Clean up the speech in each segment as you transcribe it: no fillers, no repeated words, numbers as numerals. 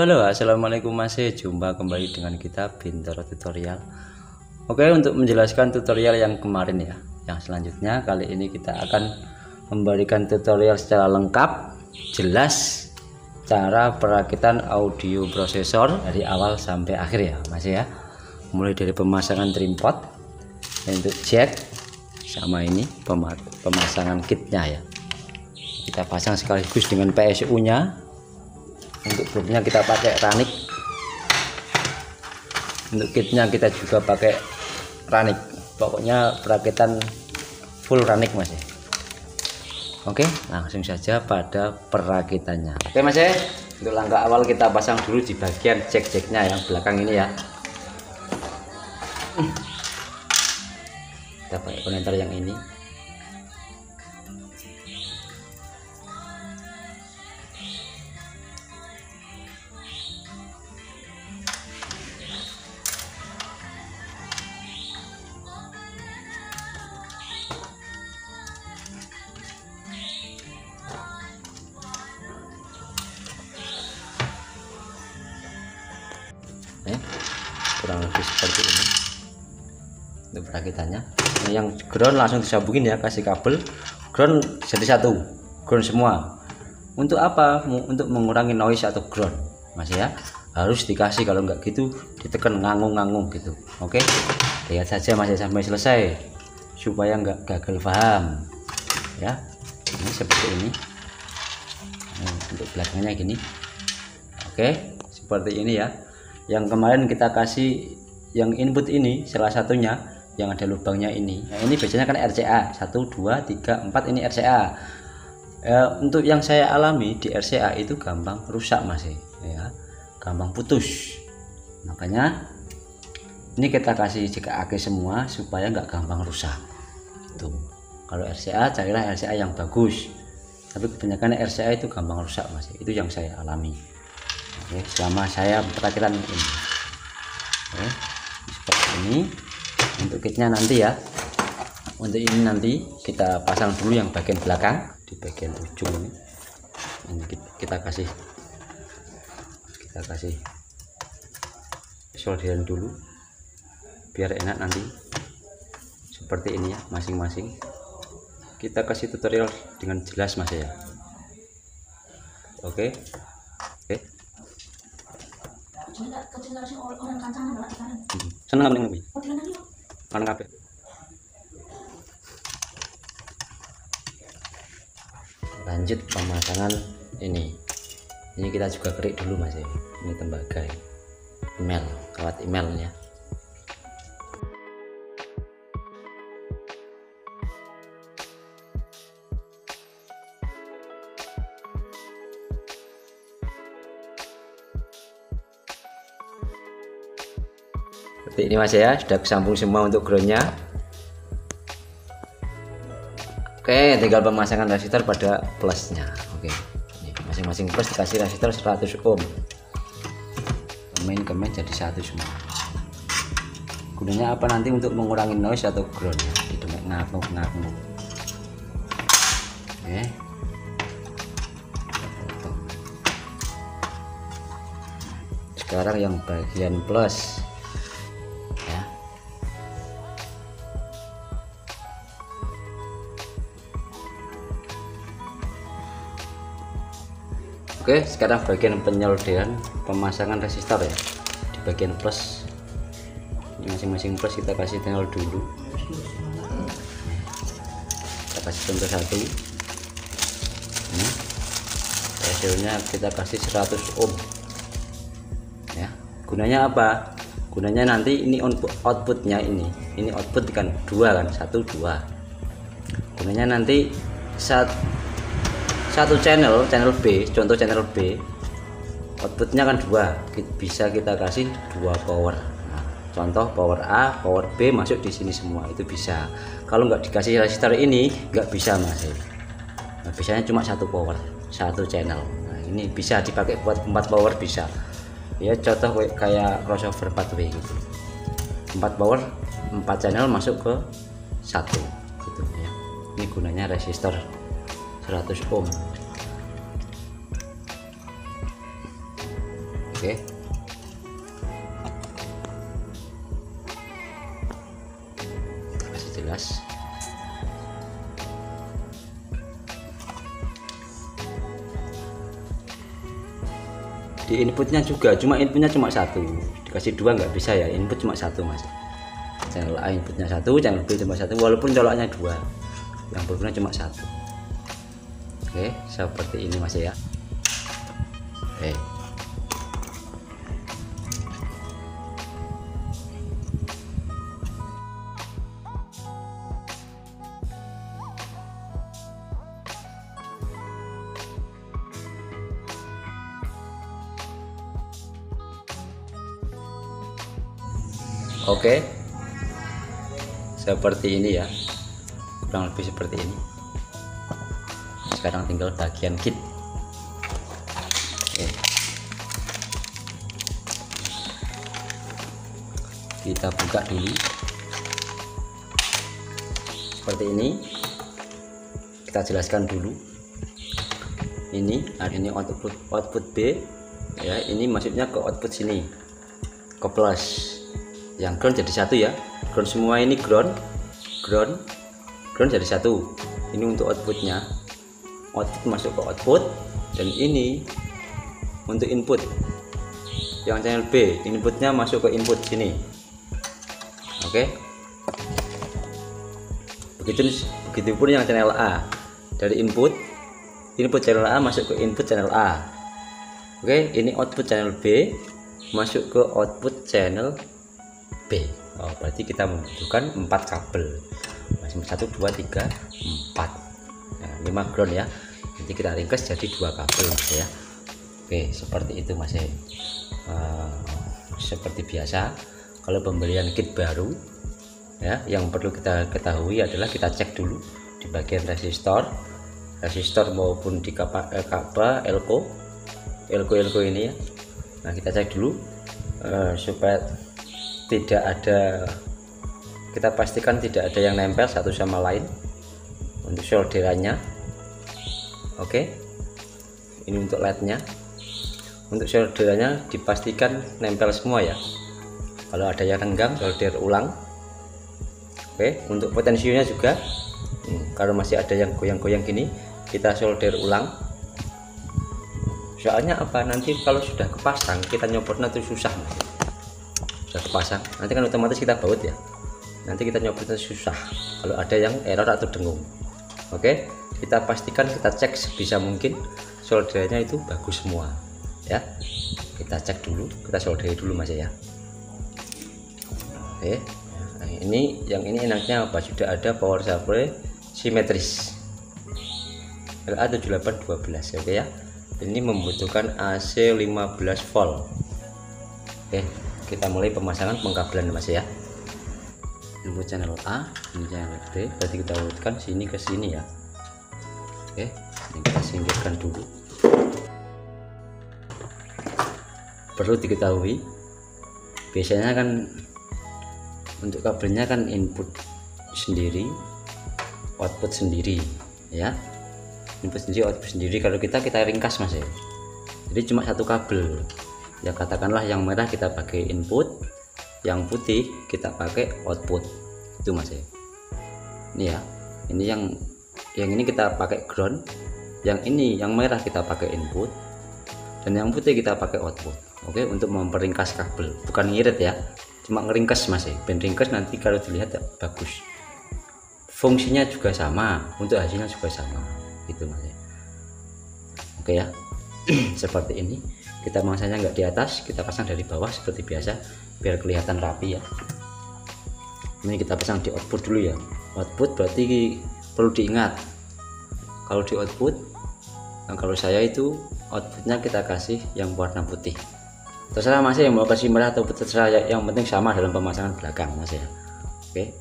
Halo, assalamualaikum, masih jumpa kembali dengan kita Bintoro Tutorial. Oke, untuk menjelaskan tutorial yang kemarin ya, yang selanjutnya kali ini kita akan memberikan tutorial secara lengkap, jelas cara perakitan audio prosesor dari awal sampai akhir ya Mas ya. Mulai dari pemasangan trimpot untuk jack sama ini pemasangan kitnya ya. Kita pasang sekaligus dengan PSU nya. Untuk grupnya kita pakai Ranik, untuk kitnya kita juga pakai Ranik. Pokoknya perakitan full Ranik Mas ya. Oke, langsung saja pada perakitannya. Oke Mas ya, untuk langkah awal kita pasang dulu di bagian jack-jacknya yang belakang ini ya. Kita pakai konektor yang ini. Kurang lebih seperti ini untuk perakitannya. Nah, yang ground langsung disambungin ya, kasih kabel ground jadi satu, ground semua. Untuk apa? Untuk mengurangi noise atau ground Mas ya, harus dikasih, kalau nggak gitu ditekan ngangung-ngangung gitu. Oke, lihat saja Mas ya sampai selesai supaya nggak gagal paham ya. Ini seperti ini. Nah, untuk belakangnya gini. Oke, seperti ini ya. Yang kemarin kita kasih yang input ini, salah satunya yang ada lubangnya ini. Nah, ini biasanya kan RCA 1, 2, 3, 4, ini RCA. Untuk yang saya alami di RCA itu gampang rusak Mas ya, gampang putus. Makanya ini kita kasih JKAK semua supaya nggak gampang rusak. Tuh, kalau RCA carilah RCA yang bagus. Tapi kebanyakan RCA itu gampang rusak Mas. Itu yang saya alami. Oke, selama saya perakitan ini. Oke, seperti ini. Untuk kitnya nanti ya, untuk ini nanti kita pasang dulu yang bagian belakang, di bagian ujung ini. Ini kita kasih solderan dulu biar enak nanti. Seperti ini ya, masing-masing kita kasih tutorial dengan jelas Mas ya. Oke. Seneng nggak nih? Kan kabeh. Lanjut pemasangan ini. Ini kita juga kerik dulu Mas ya. Ini tembaga ya. Email, kawat emailnya. Seperti ini Mas ya, sudah kesambung semua untuk groundnya. Oke, tinggal pemasangan resistor pada plusnya. Oke, masing-masing plus dikasih resistor 100 ohm. Kemen jadi satu semua. Gunanya apa nanti? Untuk mengurangi noise atau ground ya, didengar ngakung-ngakung. Oke. Sekarang yang bagian plus. Oke, sekarang bagian penyolderan pemasangan resistor ya, di bagian plus. Ini masing-masing plus kita kasih tenol dulu. Kita kasih contoh satu. Ini hasilnya kita kasih 100 ohm. Ya, gunanya apa? Gunanya nanti ini outputnya ini output kan 2 kan, 1, 2. Gunanya nanti satu channel B, contoh channel B, outputnya kan 2, bisa kita kasih 2 power. Nah, contoh power A, power B masuk di sini semua, itu bisa. Kalau nggak dikasih resistor ini nggak bisa Mas. Nah, biasanya cuma 1 power, 1 channel. Nah, ini bisa dipakai buat 4 power bisa. Ya contoh kayak crossover 4W gitu. 4 power, 4 channel masuk ke 1 gitu ya. Ini gunanya resistor 100 ohm. Oke, kasih jelas. Di inputnya juga inputnya cuma satu, dikasih dua nggak bisa ya, input cuma satu mas. Channel A inputnya satu, channel B cuma satu, walaupun coloknya dua, yang berguna cuma satu. Oke, seperti ini mas ya. Oke. Oke, seperti ini ya, kurang lebih seperti ini. Sekarang tinggal bagian kit. Oke. Kita buka dulu seperti ini, kita jelaskan dulu. Ini output B ya, ini maksudnya ke output sini, ke plus. Yang ground jadi satu ya, ground semua ini ground jadi satu. Ini untuk outputnya, output masuk ke output, dan ini untuk input. Yang channel B inputnya masuk ke input sini. Oke, begitupun yang channel A, dari input channel A masuk ke input channel A. Oke, ini output channel B masuk ke output channel B. Oh, berarti kita membutuhkan 4 kabel. 1, 2, 3, 4. Nah, 5 ground ya. Nanti kita ringkas jadi 2 kabel mas ya. Oke, seperti itu mas ya. Seperti biasa, kalau pembelian kit baru ya, yang perlu kita ketahui adalah kita cek dulu di bagian resistor maupun di elko ini ya. Nah, kita cek dulu supaya tidak ada, kita pastikan tidak ada yang nempel satu sama lain untuk solderannya. Oke, ini untuk lednya. Untuk solderannya dipastikan nempel semua ya. Kalau ada yang renggang, solder ulang. Oke, untuk potensinya juga kalau masih ada yang goyang-goyang gini, kita solder ulang. Soalnya apa, nanti kalau sudah kepasang kita nyopotnya itu susah mas. Sudah kepasang nanti kan otomatis kita baut ya, nanti kita nyopotnya susah kalau ada yang error atau dengung. Oke, kita pastikan, kita cek sebisa mungkin soldernya itu bagus semua ya. Kita cek dulu, kita solderi dulu mas ya. Oke, nah, ini enaknya apa, sudah ada power supply simetris LA7812. Oke ya, ini membutuhkan AC 15 volt. Oke, kita mulai pemasangan pengkabelan mas ya. Input channel A, ini channel B, berarti kita urutkan sini ke sini ya. Oke, ini kita singkirkan dulu. Perlu diketahui, biasanya kan untuk kabelnya kan input sendiri, output sendiri ya. Input sendiri, output sendiri. Kalau kita ringkas mas ya, jadi cuma satu kabel ya. Katakanlah yang merah kita pakai input, yang putih kita pakai output, itu mas ya. Ini ya, ini yang ini kita pakai ground, yang merah kita pakai input, dan yang putih kita pakai output. Oke, untuk memperingkas kabel, bukan ngirit ya, cuma ngeringkas mas ya, ben ringkas nanti kalau dilihat ya, bagus. Fungsinya juga sama, untuk hasilnya juga sama gitu mas ya. Oke ya. Seperti ini, kita masangnya nggak di atas, kita pasang dari bawah seperti biasa biar kelihatan rapi ya. Ini kita pasang di output dulu ya. Output berarti perlu diingat, kalau di output, kalau saya itu outputnya kita kasih yang warna putih. Terserah mas yang mau kasih merah atau putih, terserah, yang penting sama dalam pemasangan belakang mas ya. Oke,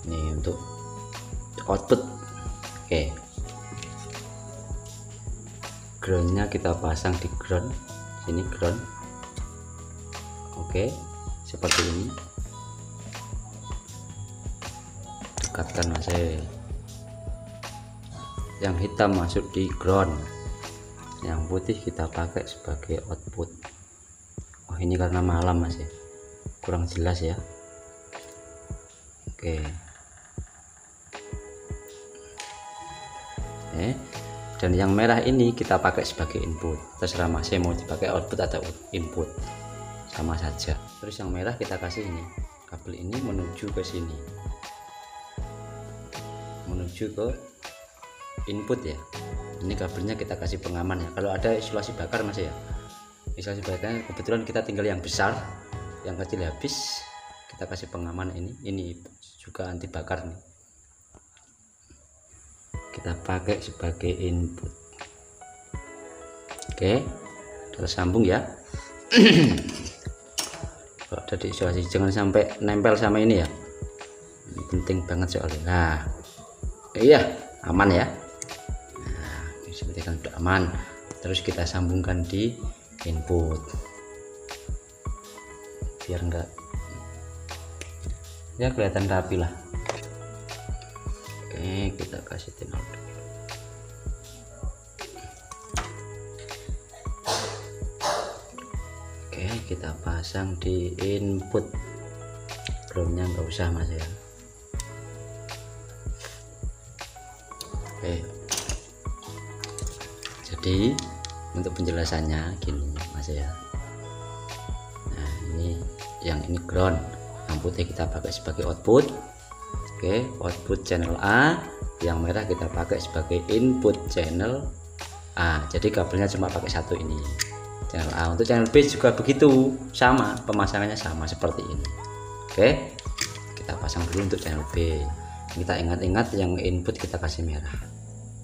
ini untuk output. Oke, groundnya kita pasang di ground sini, ground. Oke, seperti ini, dekatkan mas. Yang hitam masuk di ground, yang putih kita pakai sebagai output. ini karena malam masih kurang jelas ya. Oke. Dan yang merah ini kita pakai sebagai input, terserah masih mau dipakai output atau input, sama saja. Terus yang merah kita kasih ini, kabel ini menuju ke sini, menuju ke input ya. Ini kabelnya kita kasih pengaman ya. Kalau ada isolasi bakar masih ya, isolasi bakar kebetulan kita tinggal yang besar, yang kecil habis, kita kasih pengaman ini juga anti bakar nih, kita pakai sebagai input. Oke, tersambung ya. Kalau ada di isolasi jangan sampai nempel sama ini ya, ini penting banget soalnya. Nah iya, aman ya. Nah, ini seperti kan udah aman. Terus kita sambungkan di input biar enggak ya kelihatan rapi lah. Oke, kita kasih tenor. Oke, kita pasang di input. Groundnya nggak usah mas ya. Oke, jadi untuk penjelasannya gini mas ya. Nah ini yang ini ground, yang putih kita pakai sebagai output. Oke, output channel A, yang merah kita pakai sebagai input channel A. Jadi kabelnya cuma pakai satu ini, channel A. Untuk channel B juga begitu, sama, pemasangannya sama seperti ini. Oke, kita pasang dulu untuk channel B. Kita ingat-ingat yang input kita kasih merah,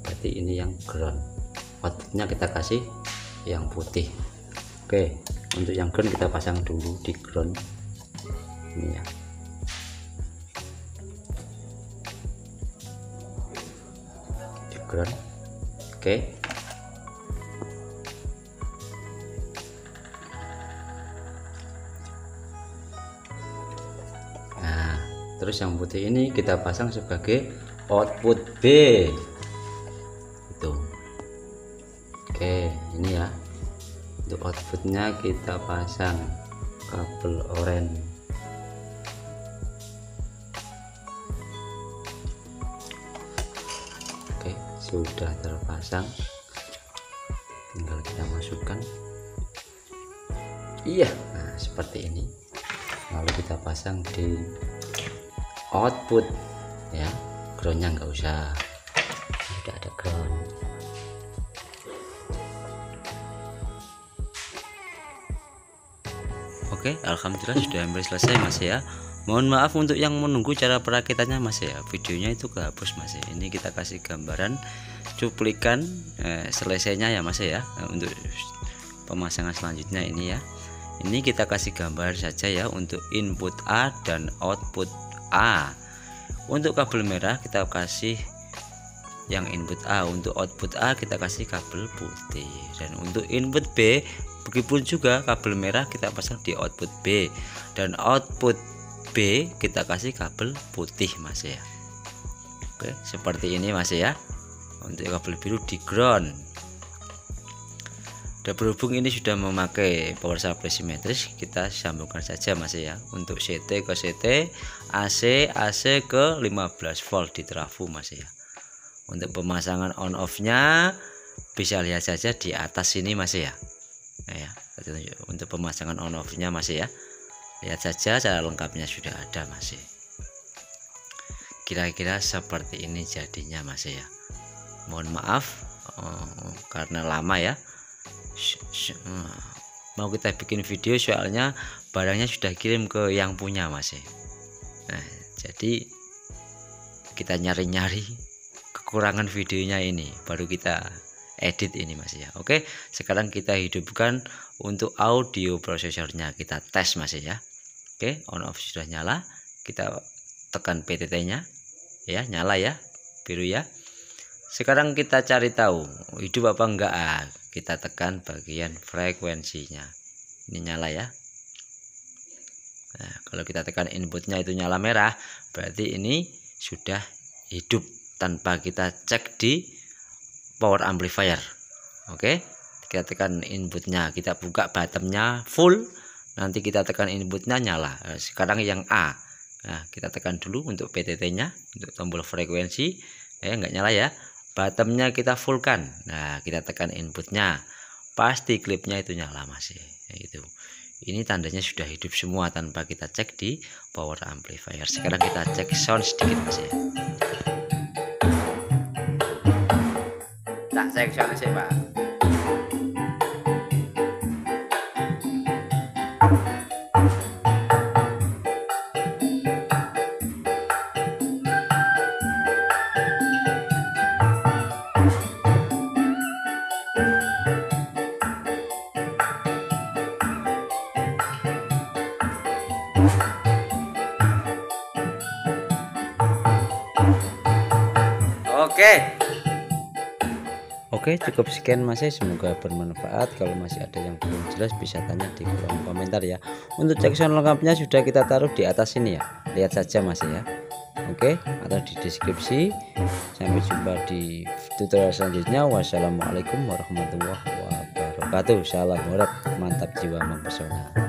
berarti ini yang ground. Outputnya kita kasih yang putih. Oke, untuk yang ground kita pasang dulu di ground ini ya. Ground. Oke. Nah, terus yang putih ini kita pasang sebagai output B. Itu. Oke, ini ya. Untuk outputnya kita pasang kabel oranye. Sudah terpasang, tinggal kita masukkan. Iya, nah seperti ini. Lalu kita pasang di output ya. Groundnya nggak usah, sudah ada ground. Oke, alhamdulillah sudah hampir selesai mas ya. Mohon maaf untuk yang menunggu cara perakitannya mas ya, videonya itu kehapus mas ya. Ini kita kasih gambaran cuplikan selesainya ya mas ya. Untuk pemasangan selanjutnya ini ya, ini kita kasih gambar saja ya untuk input A dan output A. Untuk kabel merah kita kasih yang input A, untuk output A kita kasih kabel putih, dan untuk input B begitupun juga kabel merah kita pasang di output B, dan output B kita kasih kabel putih mas ya. Oke, seperti ini mas ya. Untuk kabel biru di ground. Dan berhubung ini sudah memakai power supply simetris, kita sambungkan saja mas ya. Untuk CT ke CT, AC ke 15 volt di trafo mas ya. Untuk pemasangan on off nya bisa lihat saja di atas sini mas ya. Nah, ya, untuk pemasangan on off nya mas ya. Lihat saja cara lengkapnya sudah ada mas ya. Kira-kira seperti ini jadinya mas ya. Mohon maaf karena lama ya. Mau kita bikin video soalnya barangnya sudah kirim ke yang punya mas ya. Nah, jadi kita nyari-nyari kekurangan videonya ini, baru kita edit ini mas ya. Oke, sekarang kita hidupkan untuk audio prosesornya, kita tes mas ya. Oke, on off sudah nyala, kita tekan PTT nya ya, nyala ya, biru ya. Sekarang kita cari tahu hidup apa enggak. Kita tekan bagian frekuensinya, ini nyala ya. Nah, kalau kita tekan inputnya itu nyala merah, berarti ini sudah hidup tanpa kita cek di power amplifier. Oke, kita tekan inputnya, kita buka bottomnya full. nanti kita tekan inputnya nyala. Sekarang yang A, nah kita tekan dulu untuk PTT nya, untuk tombol frekuensi nggak nyala ya. Bottomnya kita fullkan, nah kita tekan inputnya, pasti klipnya itu nyala masih itu. Ini tandanya sudah hidup semua tanpa kita cek di power amplifier. Sekarang kita cek sound sedikit mas ya. Tak cek sound sih pak. Oke, cukup sekian mas ya, semoga bermanfaat. Kalau masih ada yang belum jelas bisa tanya di kolom komentar ya. Untuk cek sound lengkapnya sudah kita taruh di atas ini ya, lihat saja mas ya. Oke, atau di deskripsi. Sampai jumpa di tutorial selanjutnya. Wassalamualaikum warahmatullahi wabarakatuh. Salam hormat, mantap jiwa mempesona.